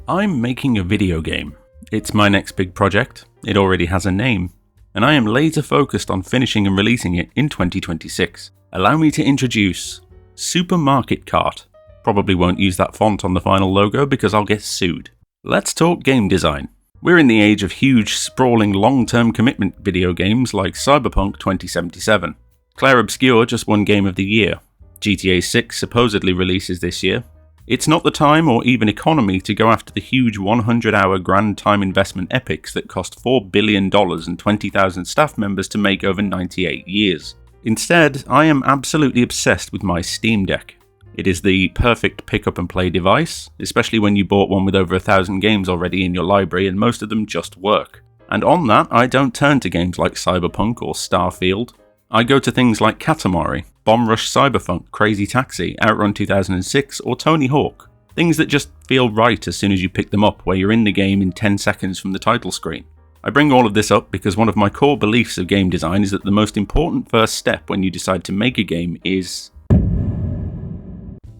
I'm making a video game. It's my next big project, it already has a name, and I am laser focused on finishing and releasing it in 2026. Allow me to introduce SuperMarketKart. Probably won't use that font on the final logo because I'll get sued. Let's talk game design. We're in the age of huge, sprawling, long-term commitment video games like Cyberpunk 2077. Claire Obscure just won Game of the Year. GTA 6 supposedly releases this year. It's not the time or even economy to go after the huge 100-hour grand time investment epics that cost $4 billion and 20,000 staff members to make over 98 years. Instead, I am absolutely obsessed with my Steam Deck. It is the perfect pick-up-and-play device, especially when you bought one with over 1,000 games already in your library and most of them just work. And on that, I don't turn to games like Cyberpunk or Starfield. I go to things like Katamari, Bomb Rush Cyberpunk, Crazy Taxi, Outrun 2006, or Tony Hawk. Things that just feel right as soon as you pick them up, where you're in the game in 10 seconds from the title screen. I bring all of this up because one of my core beliefs of game design is that the most important first step when you decide to make a game is...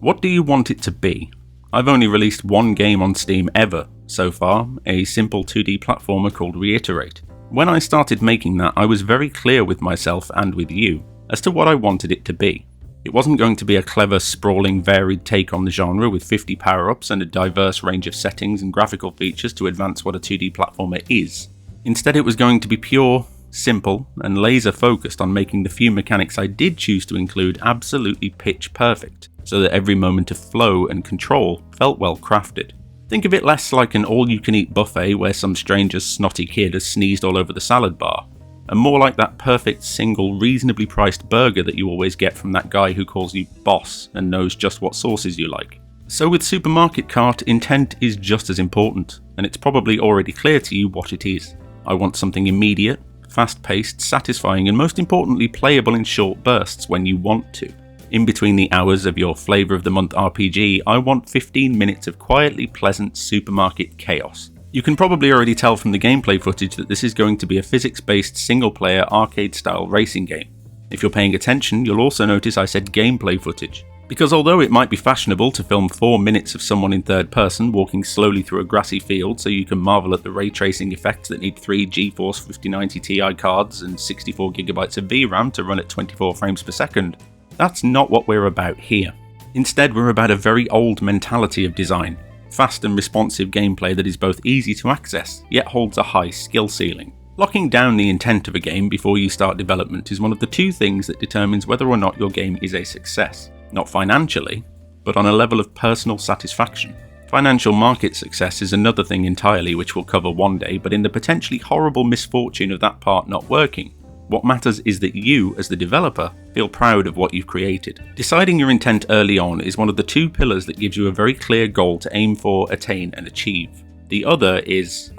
what do you want it to be? I've only released one game on Steam ever so far, a simple 2D platformer called Reiterate. When I started making that, I was very clear with myself and with you as to what I wanted it to be. It wasn't going to be a clever, sprawling, varied take on the genre with 50 power-ups and a diverse range of settings and graphical features to advance what a 2D platformer is. Instead, it was going to be pure, simple, and laser-focused on making the few mechanics I did choose to include absolutely pitch perfect, so that every moment of flow and control felt well crafted. Think of it less like an all-you-can-eat buffet where some stranger's snotty kid has sneezed all over the salad bar, and more like that perfect single reasonably priced burger that you always get from that guy who calls you boss and knows just what sauces you like. So with SuperMarketKart, intent is just as important, and it's probably already clear to you what it is. I want something immediate, fast-paced, satisfying, and most importantly playable in short bursts when you want to. In between the hours of your Flavour of the Month RPG, I want 15 minutes of quietly pleasant supermarket chaos. You can probably already tell from the gameplay footage that this is going to be a physics-based single-player arcade-style racing game. If you're paying attention, you'll also notice I said gameplay footage. Because although it might be fashionable to film 4 minutes of someone in third person walking slowly through a grassy field so you can marvel at the ray tracing effects that need 3 GeForce 5090 Ti cards and 64GB of VRAM to run at 24 frames per second, that's not what we're about here. Instead, we're about a very old mentality of design. Fast and responsive gameplay that is both easy to access, yet holds a high skill ceiling. Locking down the intent of a game before you start development is one of the two things that determines whether or not your game is a success. Not financially, but on a level of personal satisfaction. Financial market success is another thing entirely which we'll cover one day, but in the potentially horrible misfortune of that part not working, what matters is that you, as the developer, feel proud of what you've created. Deciding your intent early on is one of the two pillars that gives you a very clear goal to aim for, attain, and achieve. The other is...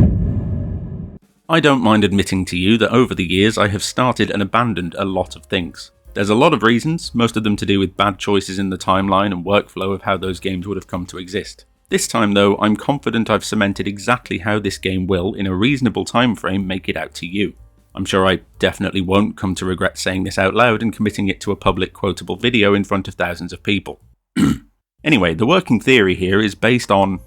I don't mind admitting to you that over the years I have started and abandoned a lot of things. There's a lot of reasons, most of them to do with bad choices in the timeline and workflow of how those games would have come to exist. This time though, I'm confident I've cemented exactly how this game will, in a reasonable time frame, make it out to you. I'm sure I definitely won't come to regret saying this out loud and committing it to a public quotable video in front of thousands of people. Anyway, the working theory here is based on...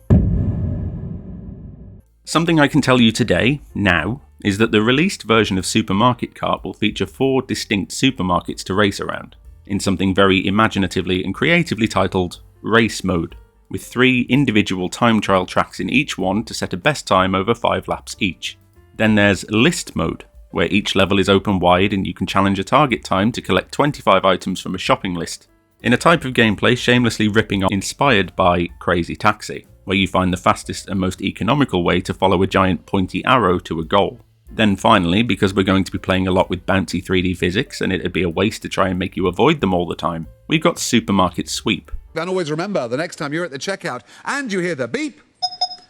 Something I can tell you today, now, is that the released version of SuperMarketKart will feature 4 distinct supermarkets to race around, in something very imaginatively and creatively titled Race Mode, with 3 individual time trial tracks in each one to set a best time over 5 laps each. Then there's List Mode, where each level is open wide and you can challenge a target time to collect 25 items from a shopping list, in a type of gameplay shamelessly ripping off inspired by Crazy Taxi, where you find the fastest and most economical way to follow a giant pointy arrow to a goal. Then finally, because we're going to be playing a lot with bouncy 3D physics and it'd be a waste to try and make you avoid them all the time, we've got Supermarket Sweep. And always remember, the next time you're at the checkout and you hear the beep,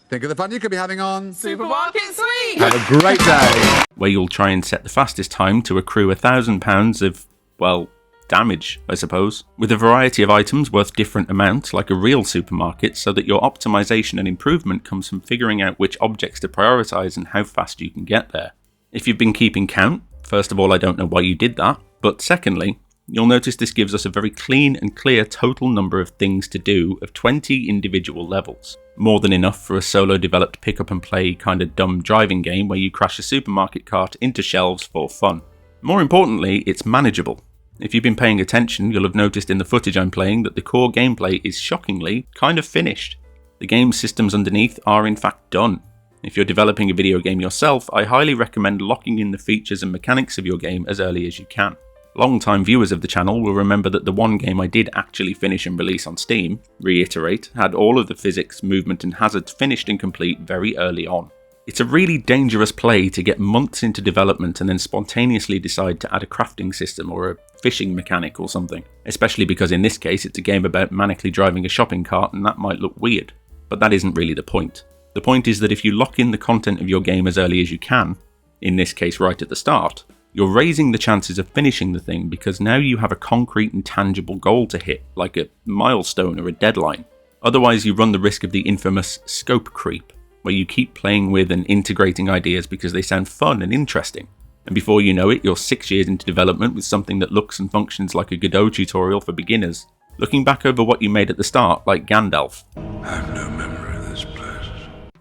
think of the fun you could be having on Supermarket Sweep! Have a great day! Where you'll try and set the fastest time to accrue £1,000 of, well, damage, I suppose, with a variety of items worth different amounts like a real supermarket, so that your optimization and improvement comes from figuring out which objects to prioritize and how fast you can get there. If you've been keeping count, first of all, I don't know why you did that, but secondly, You'll notice this gives us a very clean and clear total number of things to do of 20 individual levels. More than enough for a solo-developed pick-up-and-play kind of dumb driving game where you crash a supermarket cart into shelves for fun. More importantly, it's manageable. If you've been paying attention, you'll have noticed in the footage I'm playing that the core gameplay is shockingly kind of finished. The game systems underneath are in fact done. If you're developing a video game yourself, I highly recommend locking in the features and mechanics of your game as early as you can. Long-time viewers of the channel will remember that the one game I did actually finish and release on Steam, Reiterate, had all of the physics, movement and hazards finished and complete very early on. It's a really dangerous play to get months into development and then spontaneously decide to add a crafting system or a fishing mechanic or something, especially because in this case it's a game about manically driving a shopping cart and that might look weird. But that isn't really the point. The point is that if you lock in the content of your game as early as you can, in this case right at the start, you're raising the chances of finishing the thing because now you have a concrete and tangible goal to hit, like a milestone or a deadline. Otherwise you run the risk of the infamous scope creep, where you keep playing with and integrating ideas because they sound fun and interesting. And before you know it, you're 6 years into development with something that looks and functions like a Godot tutorial for beginners, looking back over what you made at the start like Gandalf. I have no memory of this place.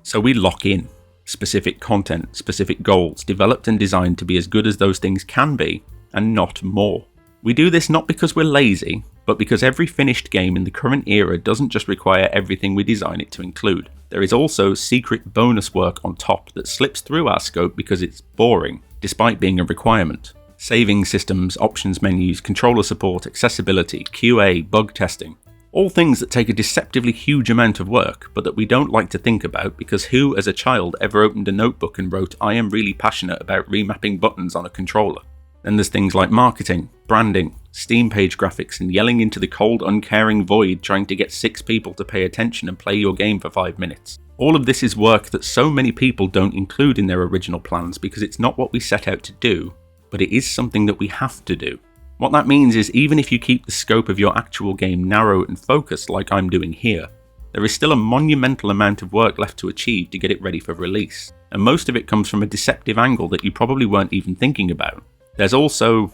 So we lock in specific content, specific goals, developed and designed to be as good as those things can be, and not more. We do this not because we're lazy, but because every finished game in the current era doesn't just require everything we design it to include. There is also secret bonus work on top that slips through our scope because it's boring, despite being a requirement. Saving systems, options menus, controller support, accessibility, QA, bug testing. All things that take a deceptively huge amount of work, but that we don't like to think about because who as a child ever opened a notebook and wrote, "I am really passionate about remapping buttons on a controller"? Then there's things like marketing, branding, Steam page graphics, and yelling into the cold, uncaring void trying to get 6 people to pay attention and play your game for 5 minutes. All of this is work that so many people don't include in their original plans because it's not what we set out to do, but it is something that we have to do. What that means is even if you keep the scope of your actual game narrow and focused like I'm doing here, there is still a monumental amount of work left to achieve to get it ready for release, and most of it comes from a deceptive angle that you probably weren't even thinking about. There's also...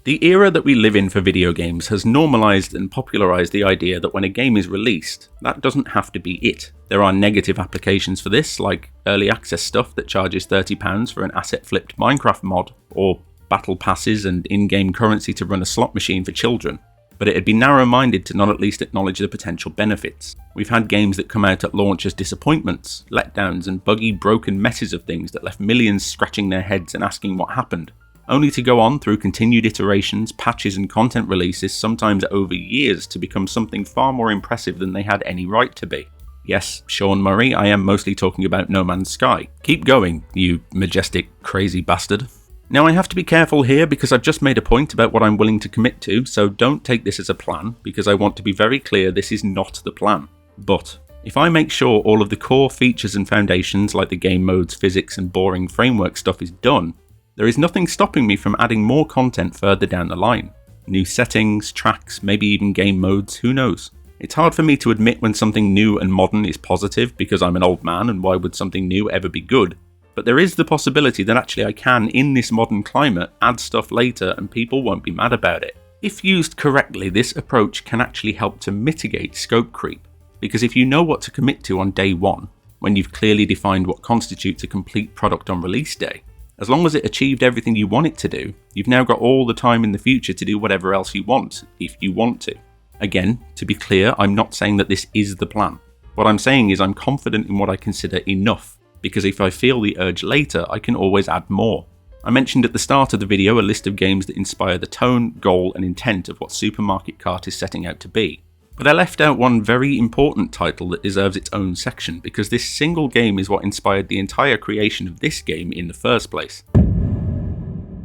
The era that we live in for video games has normalized and popularized the idea that when a game is released, that doesn't have to be it. There are negative applications for this, like early access stuff that charges £30 for an asset-flipped Minecraft mod, or battle passes and in-game currency to run a slot machine for children. But it'd be narrow-minded to not at least acknowledge the potential benefits. We've had games that come out at launch as disappointments, letdowns, and buggy, broken messes of things that left millions scratching their heads and asking what happened, only to go on through continued iterations, patches, and content releases, sometimes over years, to become something far more impressive than they had any right to be. Yes, Sean Murray, I am mostly talking about No Man's Sky. Keep going, you majestic, crazy bastard. Now I have to be careful here because I've just made a point about what I'm willing to commit to, so don't take this as a plan, because I want to be very clear this is not the plan. But if I make sure all of the core features and foundations like the game modes, physics and boring framework stuff is done, there is nothing stopping me from adding more content further down the line. New settings, tracks, maybe even game modes, who knows? It's hard for me to admit when something new and modern is positive because I'm an old man and why would something new ever be good? But there is the possibility that actually I can, in this modern climate, add stuff later and people won't be mad about it. If used correctly, this approach can actually help to mitigate scope creep, because if you know what to commit to on day one, when you've clearly defined what constitutes a complete product on release day, as long as it achieved everything you want it to do, you've now got all the time in the future to do whatever else you want, if you want to. Again, to be clear, I'm not saying that this is the plan. What I'm saying is I'm confident in what I consider enough, because if I feel the urge later, I can always add more. I mentioned at the start of the video a list of games that inspire the tone, goal and intent of what SuperMarketKart is setting out to be. But I left out one very important title that deserves its own section, because this single game is what inspired the entire creation of this game in the first place.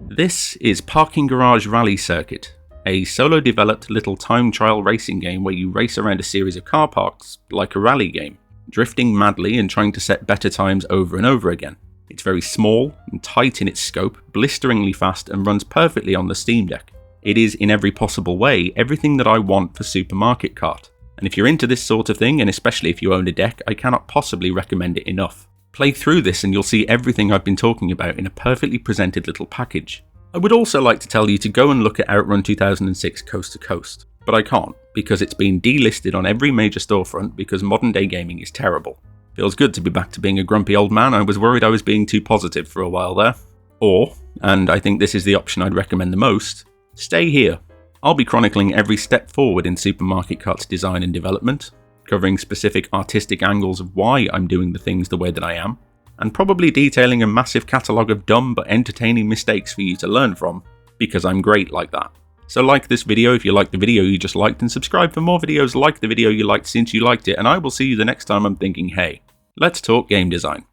This is Parking Garage Rally Circuit, a solo-developed little time trial racing game where you race around a series of car parks, like a rally game, drifting madly and trying to set better times over and over again. It's very small and tight in its scope, blisteringly fast, and runs perfectly on the Steam Deck. It is, in every possible way, everything that I want for SuperMarketKart. And if you're into this sort of thing, and especially if you own a deck, I cannot possibly recommend it enough. Play through this and you'll see everything I've been talking about in a perfectly presented little package. I would also like to tell you to go and look at Outrun 2006 Coast to Coast, but I can't, because it's been delisted on every major storefront because modern day gaming is terrible. Feels good to be back to being a grumpy old man. I was worried I was being too positive for a while there. Or, and I think this is the option I'd recommend the most, stay here. I'll be chronicling every step forward in SuperMarketKart's design and development, covering specific artistic angles of why I'm doing the things the way that I am, and probably detailing a massive catalogue of dumb but entertaining mistakes for you to learn from, because I'm great like that. So like this video if you liked the video you just liked, and subscribe for more videos like the video you liked since you liked it, and I will see you the next time I'm thinking, hey, let's talk game design.